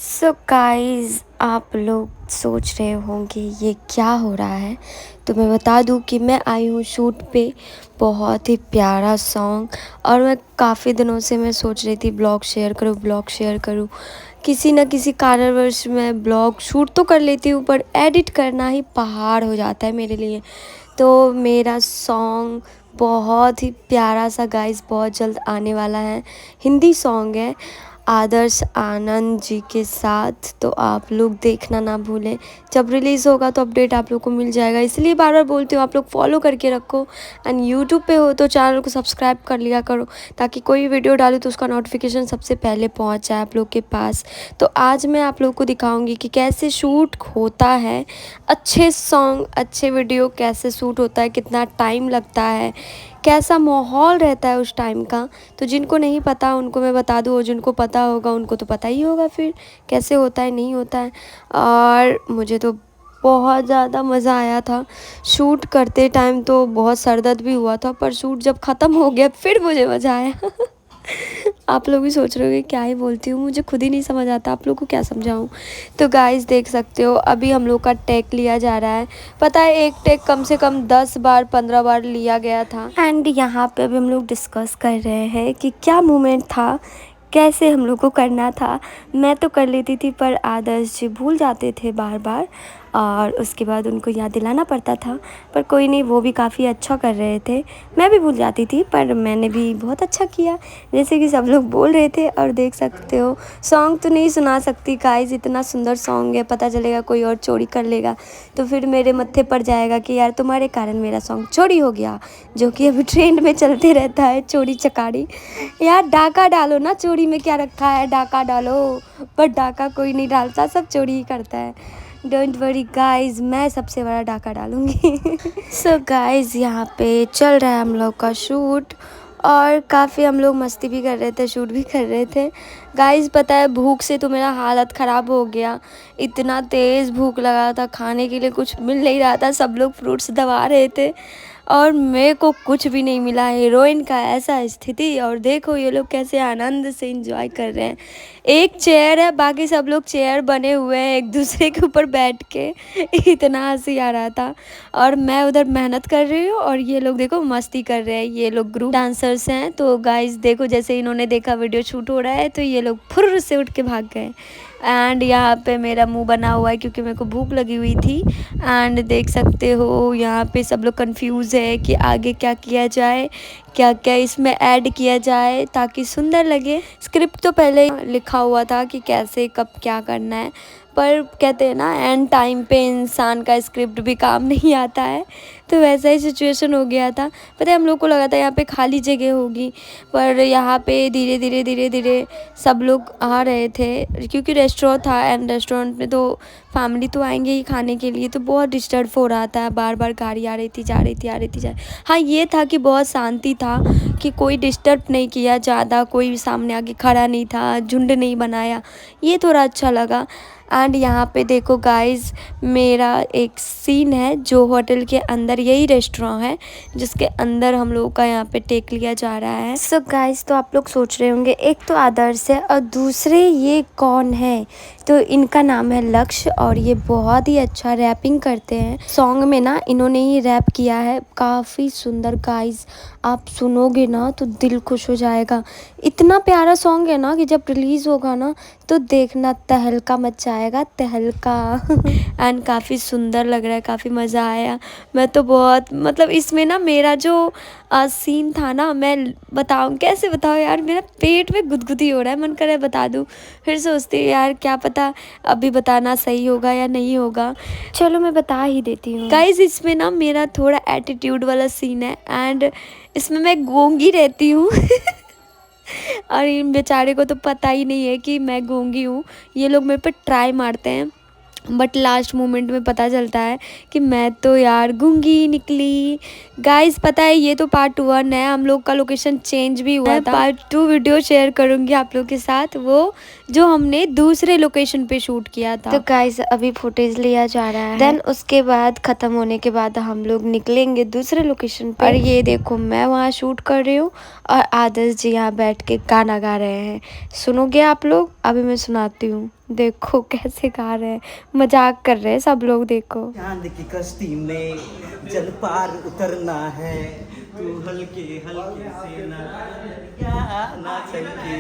So guys, आप लोग सोच रहे होंगे ये क्या हो रहा है। तो मैं बता दूं कि मैं आई हूँ शूट पे। बहुत ही प्यारा सॉन्ग। और मैं काफ़ी दिनों से मैं सोच रही थी ब्लॉग शेयर करूँ। किसी न किसी कारणवश मैं ब्लॉग शूट तो कर लेती हूँ, पर एडिट करना ही पहाड़ हो जाता है मेरे लिए। तो मेरा सॉन्ग बहुत ही प्यारा सा गाइस बहुत जल्द आने वाला है। हिंदी सॉन्ग है आदर्श आनंद जी के साथ। तो आप लोग देखना ना भूलें। जब रिलीज़ होगा तो अपडेट आप लोग को मिल जाएगा, इसलिए बार बार बोलती हूँ आप लोग फॉलो करके रखो। एंड यूट्यूब पे हो तो चैनल को सब्सक्राइब कर लिया करो, ताकि कोई वीडियो डालूँ तो उसका नोटिफिकेशन सबसे पहले पहुँच जाए आप लोग के पास। तो आज मैं आप लोग को दिखाऊंगी कि कैसे शूट होता है, अच्छे सॉन्ग अच्छे वीडियो कैसे शूट होता है, कितना टाइम लगता है, कैसा माहौल रहता है उस टाइम का। तो जिनको नहीं पता उनको मैं बता दूँ, और जिनको पता होगा उनको तो पता ही होगा फिर कैसे होता है नहीं होता है। और मुझे तो बहुत ज़्यादा मज़ा आया था शूट करते टाइम। तो बहुत सर दर्द भी हुआ था, पर शूट जब ख़त्म हो गया फिर मुझे मज़ा आया। आप लोग भी सोच रहे होंगे क्या ही बोलती हूँ, मुझे खुद ही नहीं समझ आता आप लोग को क्या समझाऊँ। तो गाइस देख सकते हो अभी हम लोग का टेक लिया जा रहा है। पता है एक टेक कम से कम 10 बार 15 बार लिया गया था। एंड यहाँ पे अभी हम लोग डिस्कस कर रहे हैं कि क्या मोमेंट था, कैसे हम लोग को करना था। मैं तो कर लेती थी, पर आदर्श जी भूल जाते थे बार बार, और उसके बाद उनको याद दिलाना पड़ता था। पर कोई नहीं, वो भी काफ़ी अच्छा कर रहे थे। मैं भी भूल जाती थी, पर मैंने भी बहुत अच्छा किया जैसे कि सब लोग बोल रहे थे। और देख सकते हो सॉन्ग तो नहीं सुना सकती गाइस, इतना सुंदर सॉन्ग है। पता चलेगा कोई और चोरी कर लेगा तो फिर मेरे मत्थे पड़ जाएगा कि यार तुम्हारे कारण मेरा सॉन्ग चोरी हो गया, जो कि अभी ट्रेंड में चलते रहता है, चोरी चकारी। यार डाका डालो ना, चोरी में क्या रखा है, डाका डालो। पर डाका कोई नहीं डालता, सब चोरी ही करता है। डोंट वरी गाइज, मैं सबसे बड़ा डाका डालूंगी। सो गाइज यहाँ पे चल रहा है हम लोग का शूट, और काफ़ी हम लोग मस्ती भी कर रहे थे, शूट भी कर रहे थे। गाइस पता है भूख से तो मेरा हालत ख़राब हो गया। इतना तेज़ भूख लगा था, खाने के लिए कुछ मिल नहीं रहा था। सब लोग फ्रूट्स दबा रहे थे और मेरे को कुछ भी नहीं मिला। हीरोइन का ऐसा स्थिति, और देखो ये लोग कैसे आनंद से एंजॉय कर रहे हैं। एक चेयर है, बाकी सब लोग चेयर बने हुए हैं एक दूसरे के ऊपर बैठ के। इतना हंसी आ रहा था। और मैं उधर मेहनत कर रही हूँ और ये लोग देखो मस्ती कर रहे हैं। ये लोग ग्रुप डांसर्स हैं। तो गाइस देखो, जैसे इन्होंने देखा वीडियो शूट हो रहा है तो ये लोग फुर्र से उठ के भाग गए। एंड यहाँ पे मेरा मुंह बना हुआ है क्योंकि मेरे को भूख लगी हुई थी। एंड देख सकते हो यहाँ पे सब लोग कंफ्यूज है कि आगे क्या किया जाए, क्या क्या इसमें ऐड किया जाए ताकि सुंदर लगे। स्क्रिप्ट तो पहले ही लिखा हुआ था कि कैसे कब क्या करना है, पर कहते हैं ना एंड टाइम पे इंसान का स्क्रिप्ट भी काम नहीं आता है। तो वैसा ही सिचुएशन हो गया था। पता है हम लोग को लगा था यहाँ पे खाली जगह होगी, पर यहाँ पे धीरे धीरे सब लोग आ रहे थे क्योंकि रेस्टोरेंट था। एंड रेस्टोरेंट में तो फैमिली तो आएंगे ही खाने के लिए, तो बहुत डिस्टर्ब हो रहा था। बार बार गाड़ी आ रही थी, जा रही थी, आ रही थी, जा। हाँ ये था कि बहुत शांति था कि कोई डिस्टर्ब नहीं किया ज़्यादा, कोई सामने आके खड़ा नहीं था, झुंड नहीं बनाया। ये थोड़ा अच्छा लगा। एंड यहाँ पे देखो गाइस, मेरा एक सीन है जो होटल के अंदर, यही रेस्टोरेंट है जिसके अंदर हम लोगों का यहाँ पे टेक लिया जा रहा है। सो गाइस, तो आप लोग सोच रहे होंगे एक तो आदर्श है और दूसरे ये कौन है। तो इनका नाम है लक्ष्य, और ये बहुत ही अच्छा रैपिंग करते हैं। सॉन्ग में ना इन्होंने ही रैप किया है, काफ़ी सुंदर। गाइस आप सुनोगे ना तो दिल खुश हो जाएगा। इतना प्यारा सॉन्ग है ना कि जब रिलीज़ होगा ना तो देखना तहलका मच जाएगा, तहलका। एंड काफ़ी सुंदर लग रहा है, काफ़ी मज़ा आया। मैं तो बहुत मतलब इसमें ना मेरा जो सीन था ना, मैं बताऊँ कैसे बताऊँ यार, मेरा पेट में गुदगुदी हो रहा है, मन कर रहा है बता दूँ। फिर सोचती हूँ यार क्या पता अभी बताना सही होगा या नहीं होगा। चलो मैं बता ही देती हूँ। गाइस इसमें ना मेरा थोड़ा एटीट्यूड वाला सीन है, एंड इसमें मैं गूंगी रहती हूँ। और इन बेचारे को तो पता ही नहीं है कि मैं गूंगी हूँ। ये लोग मेरे पे ट्राई मारते हैं, बट लास्ट मोमेंट में पता चलता है कि मैं तो यार गूंगी निकली। गाइस पता है ये तो पार्ट 1 है, हम लोग का लोकेशन चेंज भी हुआ था। पार्ट 2 वीडियो शेयर करूंगी आप लोग के साथ, वो जो हमने दूसरे लोकेशन पे शूट किया था। तो गाइस अभी फुटेज लिया जा रहा है, देन उसके बाद खत्म होने के बाद हम लोग निकलेंगे दूसरे लोकेशन पे। और ये देखो मैं वहाँ शूट कर रही हूँ और आदर्श जी यहाँ बैठ के गाना गा रहे हैं। सुनोगे आप लोग? अभी मैं सुनाती हूँ। देखो कैसे गा रहे हैं, मजाक कर रहे हैं सब लोग देखो। चांद की कश्ती में जल पार उतरना है, तू हल्के हल्के से ना चलके,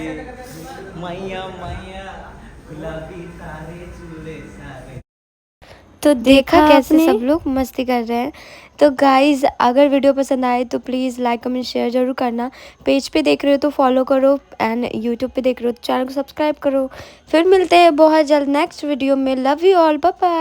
मैया मैया गुलाबी तारे चूड़े सारे। तो देखा कैसे आपने? सब लोग मस्ती कर रहे हैं। तो गाइज़ अगर वीडियो पसंद आए तो प्लीज़ लाइक कमेंट शेयर ज़रूर करना। पेज पे देख रहे हो तो फॉलो करो एंड यूट्यूब पे देख रहे हो तो चैनल को सब्सक्राइब करो। फिर मिलते हैं बहुत जल्द नेक्स्ट वीडियो में। Love you all, bye bye.